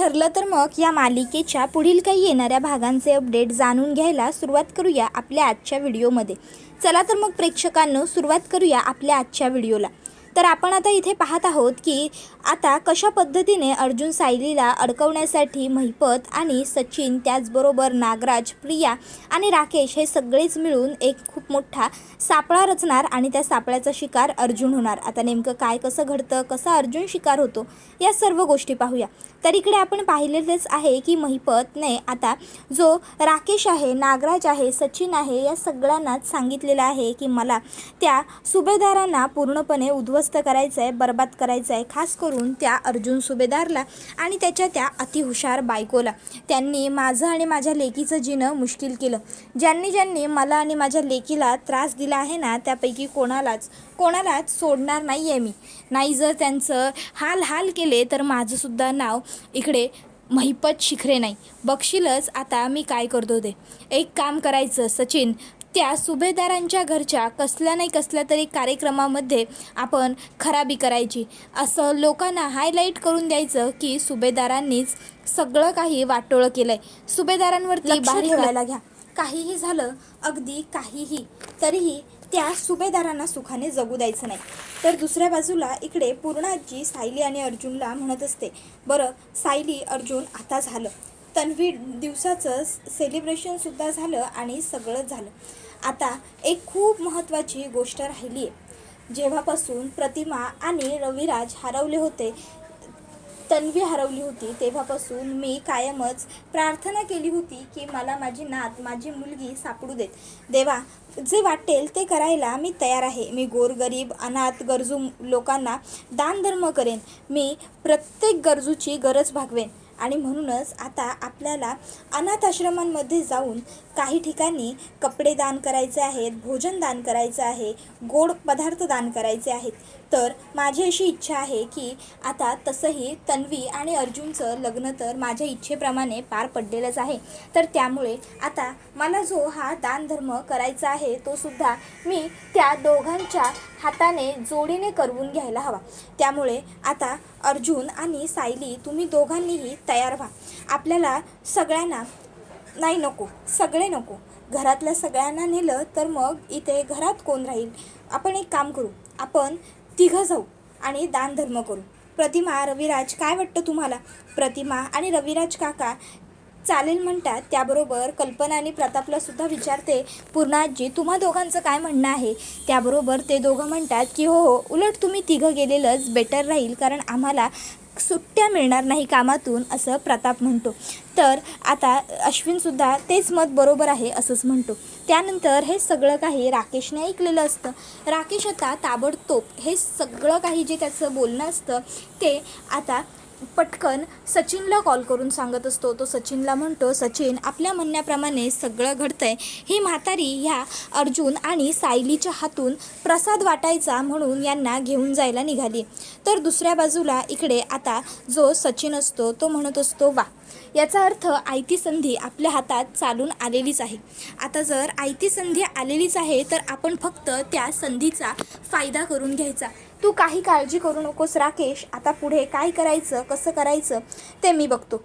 ठरलं तर मग या मालिकेच्या पुढील काही येणाऱ्या भागांचे अपडेट जाणून घ्यायला सुरुवात करूया आपल्या आजच्या व्हिडिओमध्ये। चला तर मग प्रेक्षकांनो सुरुवात करूया आपल्या आजच्या व्हिडिओला। तर आपण आता इथे पाहत आहोत की आता कशा पद्धतीने अर्जुन सायलीला अडकवण्यासाठी महिपत आणि सचिन, त्याचबरोबर नागराज, प्रिया आणि राकेश हे सगळेच मिळून एक खूप मोठा सापळा रचणार आणि त्या सापळ्याचा शिकार अर्जुन होणार। आता नेमकं काय कसं घडतं, कसा अर्जुन शिकार होतो, या सर्व गोष्टी पाहूया। तर इकडे आपण पाहिलेलेच आहे की महिपतने आता जो राकेश आहे, नागराज आहे, सचिन आहे, या सगळ्यांनाच सांगितलेलं आहे की मला त्या सुभेदारांना पूर्णपणे उद्ध्वस्त करायचं आहे, बर्बाद करायचं आहे, खास करून त्या अर्जुन सुभेदारला आणि त्याच्या त्या अतिहुशार बायकोला। त्यांनी माझं आणि माझ्या लेकीचं जीणं मुश्किल केलं। ज्यांनी मला आणि माझ्या लेकीला त्रास दिला आहे ना, त्यापैकी कोणालाच सोडणार नाही आहे मी। नाही जर त्यांचं हाल केले तर माझंसुद्धा नाव इकडे महिपत शिखरे नाही। बघशीलच आता मी काय करतो ते। एक काम करायचं सचिन, त्या सुभेदारांच्या घरच्या कसल्या तरी कार्यक्रमामध्ये आपण खराबी करायची, असं लोकांना हायलाईट करून द्यायचं की सुभेदारांनीच सगळं काही वाटोळं केलं आहे, सुभेदारांवरती बारी ठेवायला घ्या। काहीही झालं, अगदी काहीही, तरीही त्या सुभेदारांना सुखाने जगू द्यायचं नाही। तर दुसऱ्या बाजूला इकडे पूर्ण आजी सायली आणि अर्जुनला म्हणत असते, बरं सायली, अर्जुन, आता झालं, तन्वी दिवसाचं सेलिब्रेशनसुद्धा झालं आणि सगळंच झालं। आता एक खूप महत्त्वाची गोष्ट राहिली आहे। जेव्हापासून प्रतिमा आणि रविराज हरवले होते, तन्वी हरवली होती, तेव्हापासून मी कायमच प्रार्थना केली होती की मला माझी नात, माझी मुलगी सापडू देत। देवा, जे वाटेल ते करायला मी तयार आहे। मी गोरगरीब, अनाथ, गरजू लोकांना दानधर्म करेन। मी प्रत्येक गरजूची गरज भागवेन। आणि म्हणूनच आता आपल्याला अनाथ आश्रमांमध्ये जाऊन काही ठिकाणी कपडे दान करायचे आहेत, भोजन दान करायचं आहे, गोड पदार्थ दान करायचे आहेत। तर माझी अशी इच्छा आहे की आता तसंही तन्वी आणि अर्जुनचं लग्न तर माझ्या इच्छेप्रमाणे पार पडलेलंच आहे। तर त्यामुळे आता मला जो हा दानधर्म करायचा आहे तो सुद्धा मी त्या दोघांच्या हाताने जोडीने करवून घ्यायला हवा। त्यामुळे आता अर्जुन आणि सायली, तुम्ही दोघांनीही तयार व्हा। आपल्याला सगळ्यांना नाही, नको, सगळे नको, घरातल्या सगळ्यांना नेलं तर मग इथे घरात कोण राहील? आपण एक काम करू, आपण तिघं जाऊ आणि दानधर्म करू। प्रतिमा, रविराज, काय वाटतं तुम्हाला? प्रतिमा आणि रविराज काका चालेल म्हणतात। त्याबरोबर कल्पना आणि प्रतापला सुद्धा विचारते, पूर्णाजी तुम्हा दोघांचं काय म्हणणं आहे? त्याबरोबर ते दोघं म्हणतात की हो, उलट तुम्ही तिघं गेलेलंच बेटर राहील, कारण आम्हाला सुट्ट्या मिळणार नाही कामातून, असं प्रताप म्हणतो। तर आता अश्विनसुद्धा तेच मत बरोबर आहे असंच म्हणतो। त्यानंतर हे सगळं काही राकेशने ऐकलेलं असतं। राकेश आता ताबडतोब हे सगळं काही जे त्याचं बोलणं असतं ते आता पटकन सचिनला कॉल करून सांगत असतो। तो सचिनला म्हणतो, सचिन, आपल्या म्हणण्याप्रमाणे सगळं घडतंय। ही म्हातारी ह्या अर्जुन आणि सायलीच्या हातून प्रसाद वाटायचा म्हणून यांना घेऊन जायला निघाली। तर दुसऱ्या बाजूला इकडे आता जो सचिन असतो तो म्हणत असतो, वा, याचा अर्थ आयती संधी आपल्या हातात चालून आलेलीच आहे। आता जर आयती संधी आलेलीच आहे तर आपण फक्त त्या संधीचा फायदा करून घ्यायचा। तू काही काळजी करू नकोस राकेश, आता पुढे काय करायचं, कसं करायचं ते मी बघतो।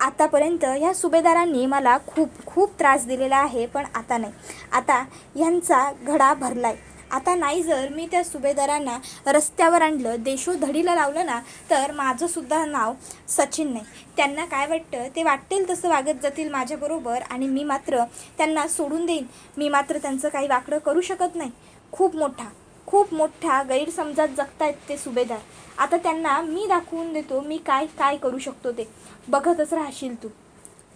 आतापर्यंत ह्या सुभेदारांनी मला खूप त्रास दिलेला आहे, पण आता नाही, आता ह्यांचा घडा भरलाय। आता नाही जर मी त्या सुभेदारांना रस्त्यावर आणलं, देशोधडीला लावलं ना, तर माझंसुद्धा नाव सचिन नाही। त्यांना काय वाटतं ते वाटेल तसं वागत जातील माझ्याबरोबर आणि मी मात्र त्यांना सोडून देईन। मी मात्र त्यांचं काही वाकडं करू शकत नाही। खूप मोठ्या गैरसमजात जगतायत ते सुभेदार। आता त्यांना मी दाखवून देतो मी काय करू शकतो ते, बघतच राहशील तू।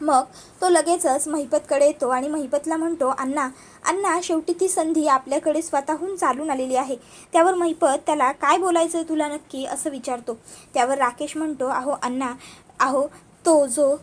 मग तो लगेचच महिपतकडे येतो आणि महिपतला म्हणतो, अण्णा, शेवटी ती संधी आपल्याकडे स्वतःहून चालून आलेली आहे। त्यावर महिपत त्याला काय बोलायचं आहे तुला नक्की, असं विचारतो। त्यावर राकेश म्हणतो, अहो तो जो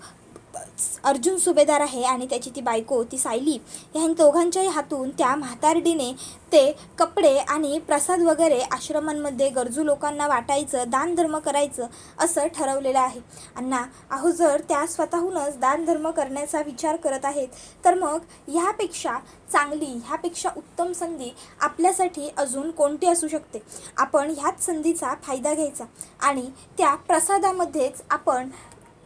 अर्जुन सुभेदार आहे आणि त्याची ती बायको, ती सायली, ह्या दोघांच्याही हातून त्या म्हातारडीने ते कपडे आणि प्रसाद वगैरे आश्रमांमध्ये गरजू लोकांना वाटायचं, दानधर्म करायचं असं ठरवलेलं आहे। अण्णा, अहो, जर त्या स्वतःहूनच दानधर्म करण्याचा विचार करत आहेत तर मग ह्यापेक्षा चांगली, ह्यापेक्षा उत्तम संधी आपल्यासाठी अजून कोणती असू शकते? आपण ह्याच संधीचा फायदा घ्यायचा आणि त्या प्रसादामध्येच आपण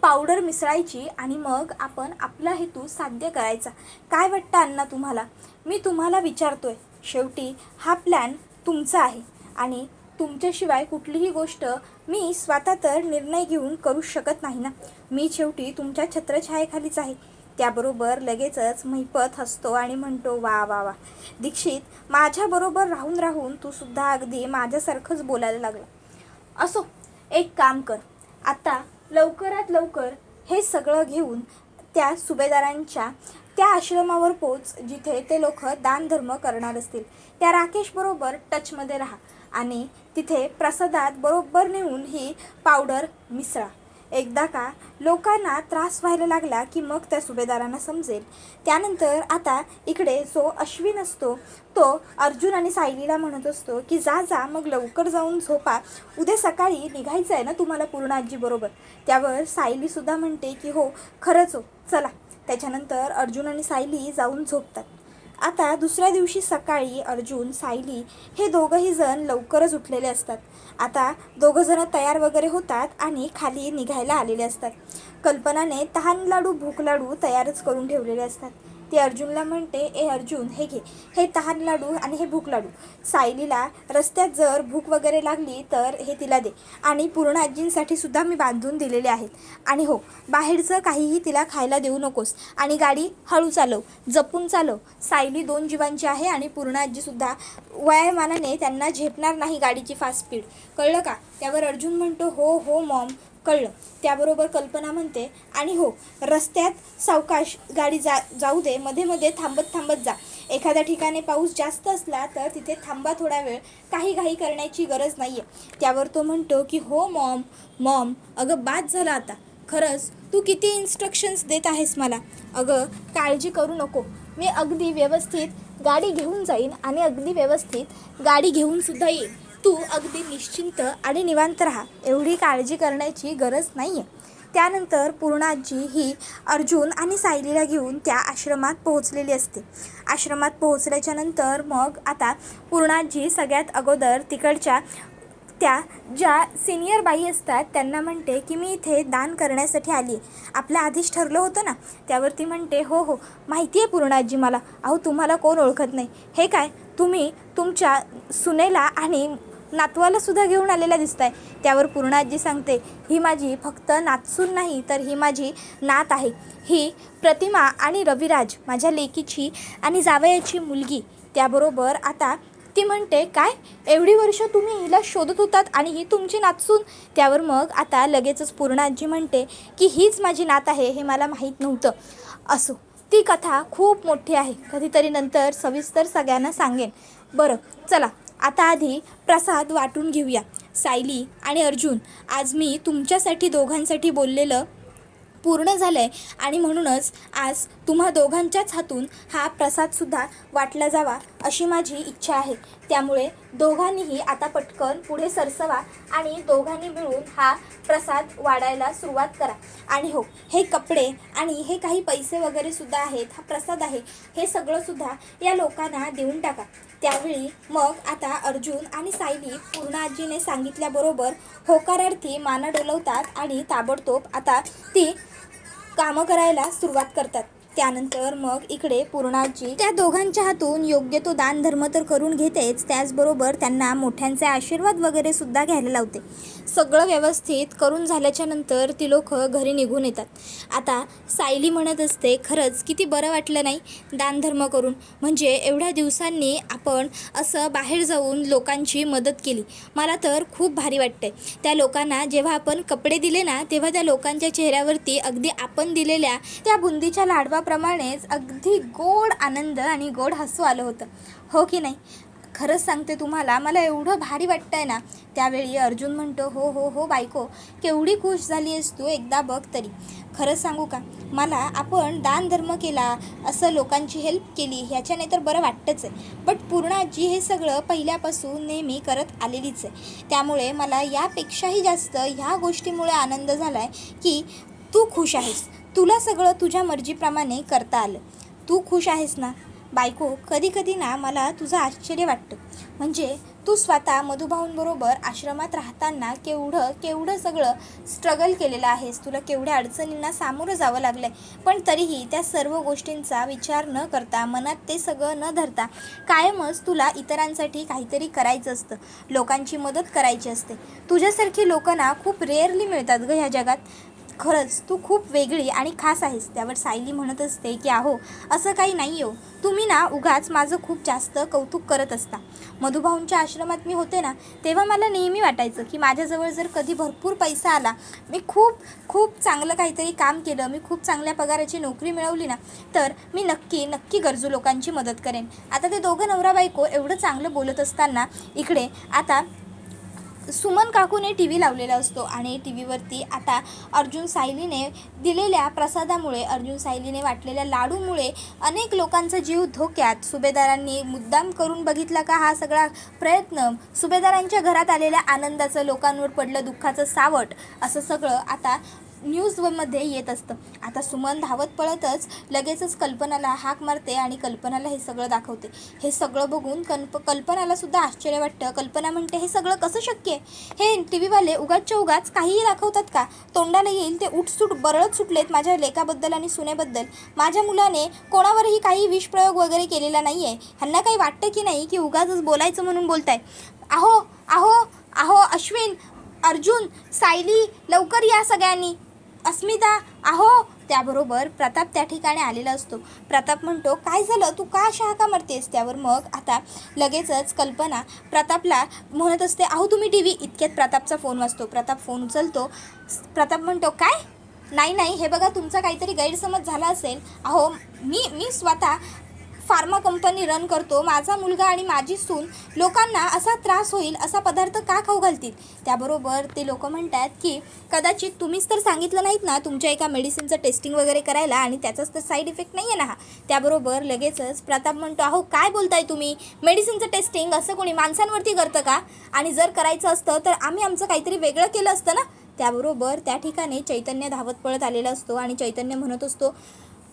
पावडर मिसळायची आणि मग आपण आपला हेतू साध्य करायचा. काय वाटतं अण्णा तुम्हाला? मी तुम्हाला विचारतोय. शेवटी हा प्लॅन तुमचा आहे आणि तुमच्याशिवाय कुठलीही गोष्ट मी स्वतः तर निर्णय घेऊन करू शकत नाही ना. मी शेवटी तुमच्या छत्रछायेखालीच आहे. त्याबरोबर लगेचच महिपत हसतो आणि म्हणतो, वा वा वा दीक्षित, माझ्याबरोबर राहून राहून तू सुद्धा अगदी माझ्यासारखंच बोलायला लागला. असो, एक काम कर, आता लवकरात लवकर हे सगळं घेऊन त्या सुभेदारांच्या त्या आश्रमावर पोच, जिथे ते लोक दानधर्म करणार असतील. त्या राकेशबरोबर टचमध्ये राहा आणि तिथे प्रसादात बरोबर नेऊन ही पावडर मिसळा. एकदा का लोकांना त्रास व्हायला लागला की मग त्या सुभेदारांना समजेल. त्यानंतर आता इकडे जो अश्विन असतो तो अर्जुन आणि सायलीला म्हणत असतो की जा जा, मग लवकर जाऊन झोपा, उद्या सकाळी निघायचं आहे ना तुम्हाला पूर्ण आजीबरोबर. त्यावर सायलीसुद्धा म्हणते की हो खरंच हो, चला. त्याच्यानंतर अर्जुन आणि सायली जाऊन झोपतात. आता दुसऱ्या दिवशी सकाळी अर्जुन, सायली हे दोघंही जण लवकरच उठलेले असतात. आता दोघंजणं तयार वगैरे होतात आणि खाली निघायला आलेले असतात. कल्पनाने तहान लाडू, भूक लाडू तयारच करून ठेवलेले असतात. ती अर्जुनला म्हणते, ए अर्जुन, हे घे, हे तहान लाडू आणि हे भूक लाडू. सायलीला रस्त्यात जर भूक वगैरे लागली तर हे तिला दे, आणि पूर्ण आजींसाठी सुद्धा मी बांधून दिलेले आहेत. आणि हो, बाहेरचं काहीही तिला खायला देऊ नकोस आणि गाडी हळू चालव, जपून चालव. सायली 2 जीवांची आहे आणि पूर्ण आजीसुद्धा वयामानाने त्यांना झेपणार नाही गाडीची फास्ट स्पीड, कळलं का? त्यावर अर्जुन म्हणतो, हो हो मॉम, कळलं. त्याबरोबर कल्पना म्हणते, आणि हो, रस्त्यात सावकाश गाडी जाऊ दे, मध्ये मध्ये थांबत जा. एखाद्या ठिकाणी पाऊस जास्त असला तर तिथे थांबा थोडा वेळ, काही घाई करण्याची गरज नाही आहे. त्यावर तो म्हणतो की हो मॉम, अगं बाद झालं आता, खरंच तू किती इन्स्ट्रक्शन्स देत आहेस मला. अगं काळजी करू नको, मी अगदी व्यवस्थित गाडी घेऊन जाईन आणि अगदी व्यवस्थित गाडी घेऊनसुद्धा येईन. तू अगदी निश्चिंत आणि निवांत राहा, एवढी काळजी करण्याची गरज नाही आहे. त्यानंतर पूर्ण आजी ही अर्जुन आणि सायलीला घेऊन त्या आश्रमात पोहोचलेली असते. आश्रमात पोहोचल्याच्या नंतर मग आता पूर्ण आजी सगळ्यात अगोदर तिकडच्या त्या ज्या सिनियर बाई असतात त्यांना म्हणते की मी इथे दान करण्यासाठी आली आहे, आपल्या आधीच ठरलं होतं ना. त्यावरती म्हणते, हो हो माहिती आहे पूर्ण आजी मला. अहो तुम्हाला कोण ओळखत नाही, हे काय तुम्ही तुमच्या सुनेला आणि नातवाला सुद्धा घेऊन आलेला दिसताय. त्यावर पूर्ण आजी सांगते, ही माझी फक्त नातसून नाही तर ही माझी नात आहे. ही प्रतिमा आणि रविराज माझ्या लेकीची आणि जावयाची मुलगी. त्याबरोबर आता ती म्हणते, काय एवढी वर्ष तुम्ही हिला शोधत होतात आणि ही तुमची नातसून? त्यावर मग आता लगेचच पूर्ण आजी म्हणते की हीच माझी नात आहे, हे मला माहीत नव्हतं. असो, ती कथा खूप मोठी आहे, कधीतरी नंतर सविस्तर सगळ्यांना सांगेन. बरं चला, आता आधी प्रसाद वाटून घेऊया. सायली आणि अर्जुन, आज मी तुमच्यासाठी दोघांसाठी बोललेलं पूर्ण झालं आहे आणि म्हणूनच आज तुम्हा दोघांच्याच हातून हा प्रसादसुद्धा वाटला जावा अशी माझी इच्छा आहे. त्यामुळे दोघांनीही आता पटकन पुढे सरसवा आणि दोघांनी मिळून हा प्रसाद वाढायला सुरुवात करा. आणि हो, हे कपडे आणि हे काही पैसे वगैरे सुद्धा आहेत, हा प्रसाद आहे, हे सगळंसुद्धा या लोकांना देऊन टाका. त्यावेळी मग आता अर्जुन आणि सायली पूर्ण आजीने सांगितल्याबरोबर होकारार्थी माना डोलवतात आणि ताबडतोब आता ती कामं करायला सुरुवात करतात. त्यानंतर मग इकडे पूर्णाजी त्या दोघांच्या हातून योग्य तो दानधर्म तर करून घेतेच, त्याचबरोबर त्यांना मोठ्यांचे आशीर्वाद वगैरे सुद्धा घ्यायला लावते. सगळं व्यवस्थित करून झाल्याच्या नंतर ती लोक घरी निघून येतात. आता सायली म्हणत असते, खरंच किती बरं वाटलं नाही दानधर्म करून, म्हणजे एवढ्या दिवसांनी आपण असं बाहेर जाऊन लोकांची मदत केली, मला तर खूप भारी वाटतंय. त्या लोकांना जेव्हा आपण कपडे दिले ना, तेव्हा त्या लोकांच्या चेहऱ्यावरती अगदी आपण दिलेल्या त्या बुंदीच्या लाडवाप्रमाणेच अगदी गोड आनंद आणि गोड हसू आलं होतं, हो की नाही? खरंच सांगते तुम्हाला, मला एवढं भारी वाटतं आहे ना. त्यावेळी अर्जुन म्हणतो, हो हो हो बायको, केवढी खुश झाली आहेस तू, एकदा बघ तरी. खरंच सांगू का, मला आपण दानधर्म केला, असं लोकांची हेल्प केली, ह्याच्याने तर बरं वाटतंच आहे. बट पूर्ण आजी हे सगळं पहिल्यापासून नेहमी करत आलेलीच आहे. त्यामुळे मला यापेक्षाही जास्त ह्या गोष्टीमुळे आनंद झाला आहे की तू खुश आहेस, तुला सगळं तुझ्या मर्जीप्रमाणे करता आलं, तू खुश आहेस ना बायको. कधी कधी ना मला तुझं आश्चर्य वाटतं, म्हणजे तू स्वतः मधुभाऊंबरोबर आश्रमात राहताना केवढं सगळं स्ट्रगल केलेलं आहेस, तुला केवढ्या अडचणींना सामोरं जावं लागलं आहे, पण तरीही त्या सर्व गोष्टींचा विचार न करता, मनात ते सगळं न धरता कायमच तुला इतरांसाठी काहीतरी करायचं असतं, लोकांची मदत करायची असते. तुझ्यासारखी लोकं ना खूप रेअरली मिळतात गं ह्या जगात. खरंच तू खूप वेगळी आणि खास आहेस. त्यावर सायली म्हणत असते की अहो असं काही नाही हो, तुम्ही ना उगाच माझं खूप जास्त कौतुक करत असता. मधुभाऊंच्या आश्रमात मी होते ना, तेव्हा मला नेहमी वाटायचं की माझ्याजवळ जर कधी भरपूर पैसा आला, मी खूप खूप चांगलं काहीतरी काम केलं, मी खूप चांगल्या पगाराची नोकरी मिळवली ना, तर मी नक्की गरजू लोकांची मदत करेन. आता ते दोघं नवरा बायको एवढं चांगलं बोलत असताना इकडे आता सुमन काकूने टी व्ही लावलेला असतो आणि टी व्हीवरती आता अर्जुन सायलीने दिलेल्या प्रसादामुळे, अर्जुन सायलीने वाटलेल्या लाडूमुळे अनेक लोकांचा जीव धोक्यात. सुभेदारांनी मुद्दाम करून बघितला का हा सगळा प्रयत्न, सुभेदारांच्या घरात आलेल्या आनंदाचं लोकांवर पडलं दुःखाचं सावट, असं सगळं आता न्यूजमध्ये येत असतं. आता सुमन धावत पळतच लगेचच कल्पनाला हाक मारते आणि कल्पनाला हे सगळं दाखवते. हे सगळं बघून कल्पनालासुद्धा आश्चर्य वाटतं. कल्पना म्हणते हे सगळं कसं शक्य आहे? हे टी व्हीवाले उगाचच्या उगाच काहीही दाखवतात का? तोंडाला येईल ते उठसूट बरळत सुटलेत माझ्या लेकाबद्दल आणि सुनेबद्दल. माझ्या मुलाने कोणावरही काही विषप्रयोग वगैरे केलेला नाही आहे. ह्यांना काही वाटतं की नाही की उगाचच बोलायचं म्हणून बोलताय? अहो अहो अहो अश्विन, अर्जुन, सायली, लवकर या सगळ्यांनी. अस्मिता, अहो. त्याबरोबर प्रताप त्या ठिकाणी आलेला असतो. प्रताप म्हणतो काय झालं, तू का अशा हाका मारतेस? त्यावर मग आता लगेचच कल्पना प्रतापला म्हणत असते अहो तुम्ही टी व्ही. इतक्यात प्रतापचा फोन वाजतो. प्रताप फोन उचलतो. प्रताप म्हणतो काय? नाही हे बघा तुमचा काहीतरी गैरसमज झाला असेल. अहो मी स्वतः फार्मा कंपनी रन करतो. माझा मुलगा आणि माझी सून लोकांना असा त्रास होईल असा पदार्थ का खाऊ घालतील? त्याबरोबर ते लोक म्हणतात की कदाचित तुम्हीच तर सांगितलं नाहीत ना तुमच्या एका मेडिसिनचं टेस्टिंग वगैरे करायला, आणि त्याचाच तर साईड इफेक्ट नाही आहे ना हा. त्याबरोबर लगेचच प्रताप म्हणतो अहो काय बोलताय तुम्ही? मेडिसिनचं टेस्टिंग असं कोणी माणसांवरती करतं का? आणि जर करायचं असतं तर आम्ही आमचं काहीतरी वेगळं केलं असतं ना. त्याबरोबर त्या ठिकाणी चैतन्य धावत पळत आलेला असतो आणि चैतन्य म्हणत असतो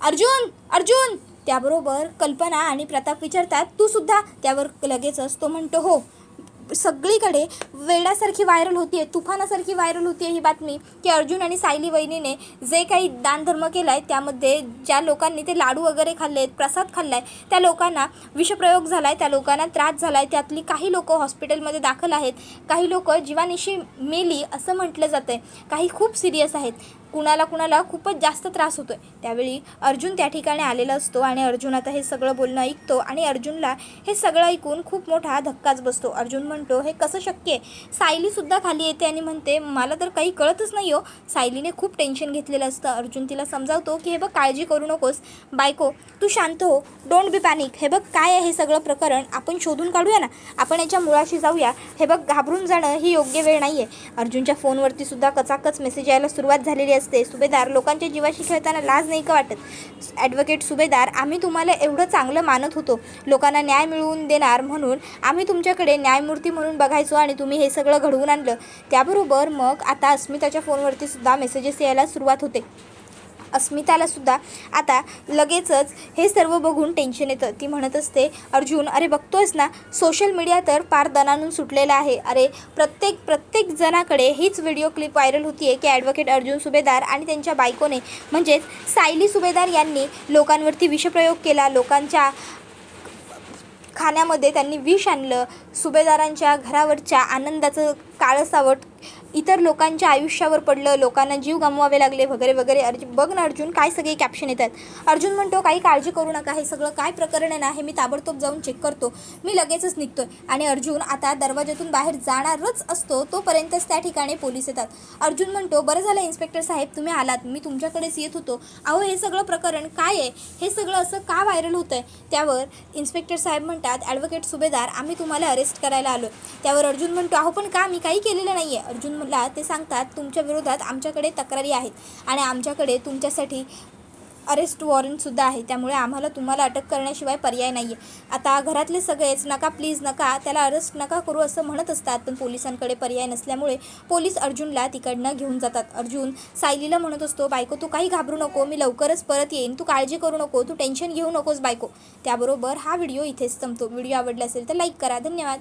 अर्जुन. त्याबरोबर कल्पना आणि प्रताप विचारतात तू सुद्धा? त्यावर लगेचच तो म्हणतो हो. सगळीकडे वेड्यासारखी व्हायरल होतीये, तुफानासारखी व्हायरल होतीये ही बातमी की अर्जुन आणि सायली वहिनीने जे काही दानधर्म केला आहे त्यामध्ये ज्या लोकांनी ते लाडू वगैरे खाल्ले आहेत, प्रसाद खाल्ला आहे, त्या लोकांना विषप्रयोग झाला आहे, त्या लोकांना त्रास झाला आहे. त्यातली काही लोक हॉस्पिटलमध्ये दाखल आहेत, काही लोक जीवानिशी मेली असं म्हटलं जातं आहे, काही खूप सिरियस आहेत, कुणाला खूपच जास्त त्रास होतो आहे. त्यावेळी अर्जुन त्या ठिकाणी आलेला असतो आणि अर्जुन आता हे सगळं बोलणं ऐकतो आणि अर्जुनला हे सगळं ऐकून खूप मोठा धक्काच बसतो. अर्जुन म्हणतो हे कसं शक्य आहे? सायलीसुद्धा खाली येते आणि म्हणते मला तर काही कळतच नाही हो. सायलीने खूप टेन्शन घेतलेलं असतं. अर्जुन तिला समजावतो की हे बघ काळजी करू नकोस बायको, तू शांत हो, डोंट बी पॅनिक. हे बघ काय आहे हे सगळं प्रकरण, आपण शोधून काढूया ना, आपण याच्या मुळाशी जाऊया. हे बघ घाबरून जाणं ही योग्य वेळ नाही आहे. अर्जुनच्या फोनवरती सुद्धा कचाकच मेसेज यायला सुरुवात झालेली असते. सुभेदार, लोकांच्या जीवाशी खेळताना लाज नाही का वाटत? ॲडव्होकेट सुभेदार, आम्ही तुम्हाला एवढं चांगलं मानत होतो, लोकांना न्याय मिळवून देणार म्हणून आम्ही तुमच्याकडे न्यायमूर्ती म्हणून बघायचो आणि तुम्ही हे सगळं घडवून आणलं. त्याबरोबर मग आता अस्मिताच्या फोनवरती सुद्धा मेसेजेस यायला सुरुवात होते. अस्मिताला सुद्धा आता लगेचच हे सर्व बघून टेन्शन येतं. ती म्हणत असते अर्जुन अरे बघतोयस ना, सोशल मीडिया तर पार दणानून सुटलेला आहे. अरे प्रत्येक जणाकडे हीच व्हिडिओ क्लिप व्हायरल होती आहे की ॲडव्होकेट अर्जुन सुभेदार आणि त्यांच्या बायकोने म्हणजेच सायली सुभेदार यांनी लोकांवरती विषप्रयोग केला, लोकांच्या खाण्यामध्ये त्यांनी विष आणलं, सुभेदारांच्या घरावरच्या आनंदाचं काळं सावट इतर लोकांच्या आयुष्यावर पडलं, लोकांना जीव गमवावे लागले वगैरे वगैरे. बघ ना अर्जुन काय सगळे कॅप्शन येतात. अर्जुन म्हणतो काही काळजी करू नका, हे सगळं काय प्रकरण आहे ना हे मी ताबडतोब जाऊन चेक करतो, मी लगेचच निघतोय. आणि अर्जुन आता दरवाजातून बाहेर जाणारच असतो तोपर्यंतच त्या ठिकाणी पोलीस येतात. अर्जुन म्हणतो बरं झालं इन्स्पेक्टर साहेब तुम्ही आलात, मी तुमच्याकडेच येत होतो. अहो हे सगळं प्रकरण काय आहे, हे सगळं असं का व्हायरल होतं आहे? त्यावर इन्स्पेक्टर साहेब म्हणतात ॲडव्होकेट सुभेदार आम्ही तुम्हाला अरेस्ट करायला आलो. त्यावर अर्जुन म्हणतो अहो पण का, मी काही केलेलं नाही आहे. अर्जुन मला ते सांगतात तुमच्या विरोधात आमच्याकडे तक्रारी आहेत आणि आमच्याकडे तुमच्यासाठी अरेस्ट वॉरंटसुद्धा आहे, त्यामुळे आम्हाला तुम्हाला अटक करण्याशिवाय पर्याय नाही आहे. आता घरातले सगळेच नका प्लीज नका, त्याला अरेस्ट नका करू असं म्हणत असतात, पण पोलिसांकडे पर्याय नसल्यामुळे पोलीस अर्जुनला तिकडनं घेऊन जातात. अर्जुन सायलीला म्हणत असतो बायको तू काही घाबरू नको, मी लवकरच परत येईन, तू काळजी करू नको, तू टेन्शन घेऊ नकोस बायको. त्याबरोबर हा व्हिडिओ इथेच संपतो. व्हिडिओ आवडला असेल तर लाईक करा. धन्यवाद.